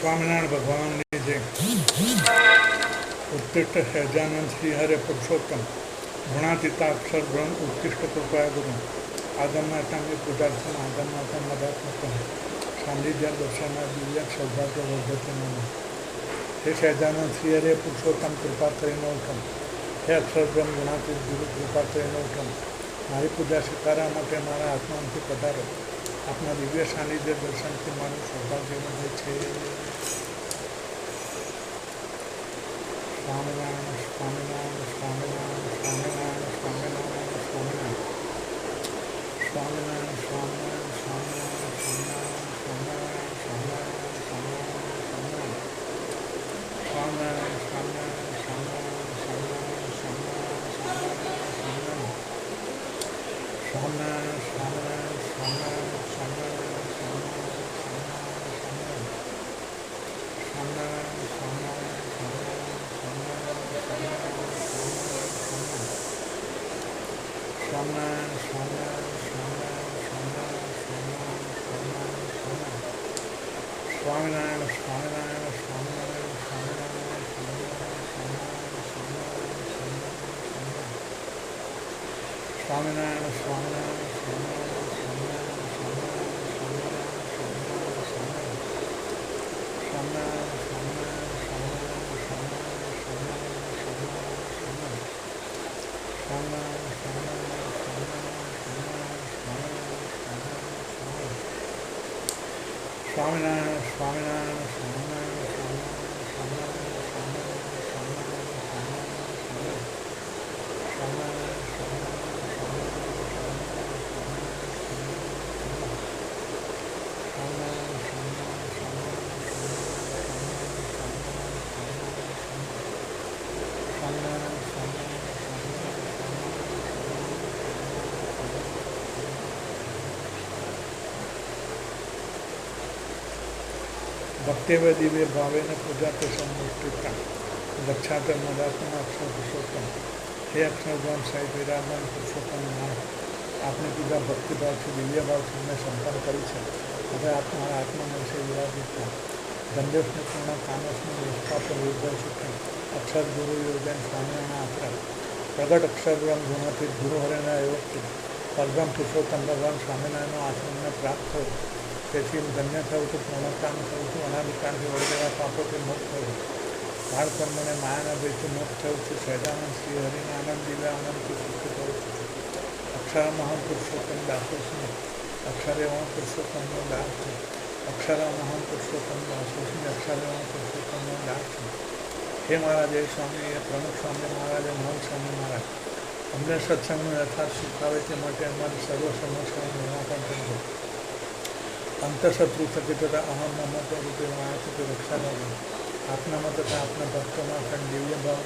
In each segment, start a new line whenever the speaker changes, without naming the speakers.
સ્વામિનારાયણ ભગવાનની જે ઉત્કૃષ્ટ સહજાનંદ શ્રી હરે પુરુષોત્તમ ગુણાતીતા અક્ષર બ્રહ્મ ઉત્કૃષ્ટ કૃપા ગુરુ આગમનાથાંગી પૂજાર્થમ આગમનાથમ મદાત્મકમ સાનિધ્ય દર્શન દિવ્ય સૌભાગ્ય વર્ધતે નમઃ. હે સહજાનંદ શ્રી હરે પુરુષોત્તમ કૃપા કરીને ઉઠમ. હે અક્ષર બ્રહ્મ ગુણાતીત ગુરુ કૃપા કરીને ઉઠમ. મારી પૂજા સ્વીકારવા માટે મારા આત્માથી પધારો. આપના દિવ્ય સાનિધ્ય દર્શનથી મારું સૌભાગ્ય વધે છે. સ્વામિનારાયણ સ્વામિનારાયણ સ્વામિનારાયણ સ્વામિનારાયણ સ્વામિનારાયણ સ્વામિનારાયણ સ્વામિનારાયણ સ્વામિનારાયણ સ્વામિનારાયણ સ્વામિનારાયણ સ્વામિનારાયણ સ્વામિનારાયણ સ્વામિનારાયણ ભક્તિવે દિવ્ય ભાવેન પૂજાતે સંમુષ્ટિતા લક્ષાતે મદાત્મા અક્ષર પુરુષોત્તમ. હે અક્ષર બ્રહ્મ સાહિબ વિરાજમાન પુરુષોત્તમ નામ, આપની પૂજા ભક્તિભાવથી દિવ્ય ભાવથી મેં સંપન્ન કરી છે. હવે આપ મારા આત્મમનસે વિરાજિત થા. ગંધેશને પૂર્ણ કામસનું નિષ્પાપ નિર્દર્શિત અક્ષર ગુરુ યોજન સ્વામિનારાયણ આશ્રમ પ્રગટ અક્ષર બ્રહ્મ ગુણાતીત ગુરુ હરેના યોગથી પરબ્રહ્મ પુરુષોત્તમ ભગવાન સ્વામિનારાયણનો આશ્રમને પ્રાપ્ત થયું. તેથી ધન્ય થયું છું, પૂર્ણકામ થયું છું, અનાધિકારથી વળગેલા પાપોથી મુક્ત થયું. બાળ કર્મને માયાના ભયથી મુક્ત થયું છું. સહજાનંદ શ્રી હરિના આનંદ દિવ્ય આનંદથી સુખી થયું છું. અક્ષર મહાન પુરુષોત્તમ દાસો છું. અક્ષરે હું પુરુષોત્તમનો દાસ છું. અક્ષર મહાન પુરુષોત્તમ દાસો છું. અક્ષરે હું પુરુષોત્તમનો દાસ છું. હે મારા જય સ્વામી, એ પ્રમુખ સ્વામી મહારાજ, મોહન સ્વામી મહારાજ, અમને સત્સંગનું યથાર્થ શીખવાવે તે માટે અમારી સર્વ સમસ્યાનું નિરાકરણ કરજો. અંતઃશત્રુ થકી તથા અહમ મમત રૂપે માયાથી રક્ષા કરજો. આપનામાં તથા આપના ભક્તોમાં પણ દિવ્ય ભાવ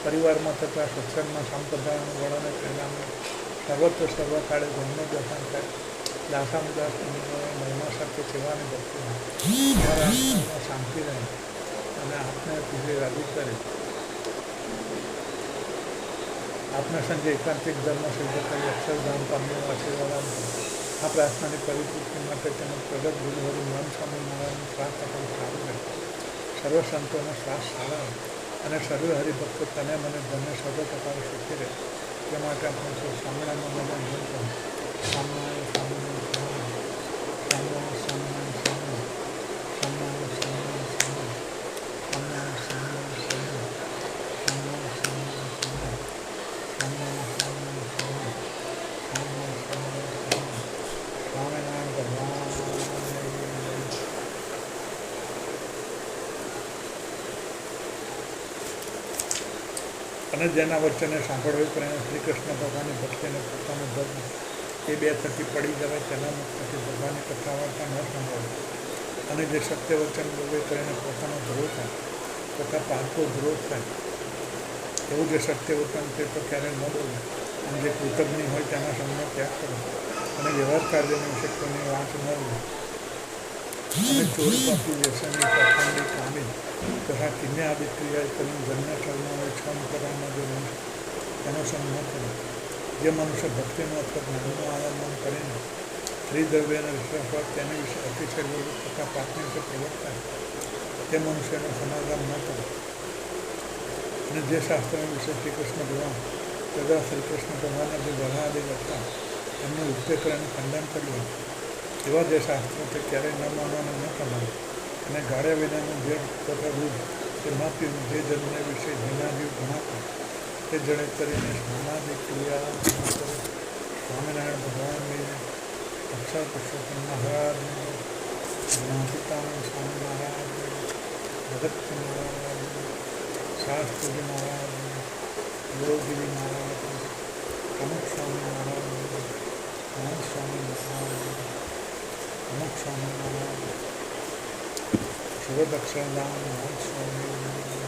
પરિવારમાં તથા સત્સંગમાં સંપ્રદાયનું વળને પરિણામે સર્વત્ર સર્વકાળે જન્મ દર્શન થાય. દાસામદાસ મહિમા સાથે સેવાની ભક્તિ અમારા આત્મામાં શાંતિ રહે અને આપને પૂજે રાજી કરે. આપના સંજય એકાંતિક ધર્મ સિદ્ધ કરી અક્ષરધામ પામ્યો આશીર્વાદ આપજો. આ પ્રાર્થનાની પરિપૂર્તિ માટે તેમજ પ્રગટ ગુરુહરિ મોહન સ્વામી મહારાજનું શ્વાસ આપણને સારું રહે. સર્વ સંતોનો શ્વાસ સારા રહે અને સર્વ હરિભક્તો તને મને ધન્ય 100% સુખી રહે. તે માટે આપણે સ્વામિનારાયણ ભગવાન ધન કરો. સ્વામિનારાયણ સ્વામિનારાયણ સ્વામિનારાયણ સ્વામિનારાયણ સ્વામિનારાયણ સ્વામિનારાયણ સ્વામિનારાયણ સ્વામિનારાયણ અને જેના વચ્ચેને સાંભળવું પણ શ્રી કૃષ્ણ ભગવાનની ભક્તિને પોતાનું ધર્મ એ બે થકી પડી જવાય તેના મુક્તથી ભગવાનની કથા વાર્તા ન સાંભળવું અને જે સત્ય વચન બોલે કરીને પોતાનો ધ્રોહ થાય, તથા પારકો ધ્રોહ થાય એવું જે સત્ય વચન તે તો ક્યારેય ન બોલે. અને જે કૃતજ્ઞ હોય તેના સમયનો ત્યાગ કરો અને વ્યવહાર કાર્યની વિશે કોઈની વાંચ ન લે અને ચોરી પાપી વ્યસની પાખંડી કામી તથા કિન્ને આદિ ક્રિયા કરીને જન્મ કરનાર છમ કરવામાં જે મનુષ્ય તેનો સંગ ન કરે. જે મનુષ્ય ભક્તિનું અથવા જ્ઞાનનું આલંબન કરીને શ્રી દ્રવ્યના વિશ્વાસ હોય તેની વિશે અતિશય તથા પાપની વિશે પ્રવર્તાય તે મનુષ્યનું સમાધાન ન કરે. અને જે શાસ્ત્રો વિશે શ્રી કૃષ્ણ ભગવાન તથા શ્રી કૃષ્ણ ભગવાનના જે વરહાદિક હતા એમને ઉપયોગ કરીને ખંડન કર્યું એવા જે શાસ્ત્રો તે ક્યારેય ન માનવાનું ન કરવાનું. અને ગાળ્યા વિનાનું જે તથા દૂધ તે ન પીવું, જે જન્મને વિશે જેના જીવ ગણાતા તે જણે કરીને સ્નાનાદિક ક્રિયા ન કરે. સ્વામિનારાયણ ભગવાનની અક્ષર પુરુષોત્તમ મહારાજને, પિતામહ સ્વામી મહારાજને, ભગતસિંહ મહારાજને, શાસ્ત્રીજી મહારાજને, યોગીજી મહારાજને, અમુક સ્વામી મહારાજને, અનંત સ્વામી મહારાજને, અમુક સ્વામી મહારાજ, સુરત અક્ષરધામ અનંત સ્વામી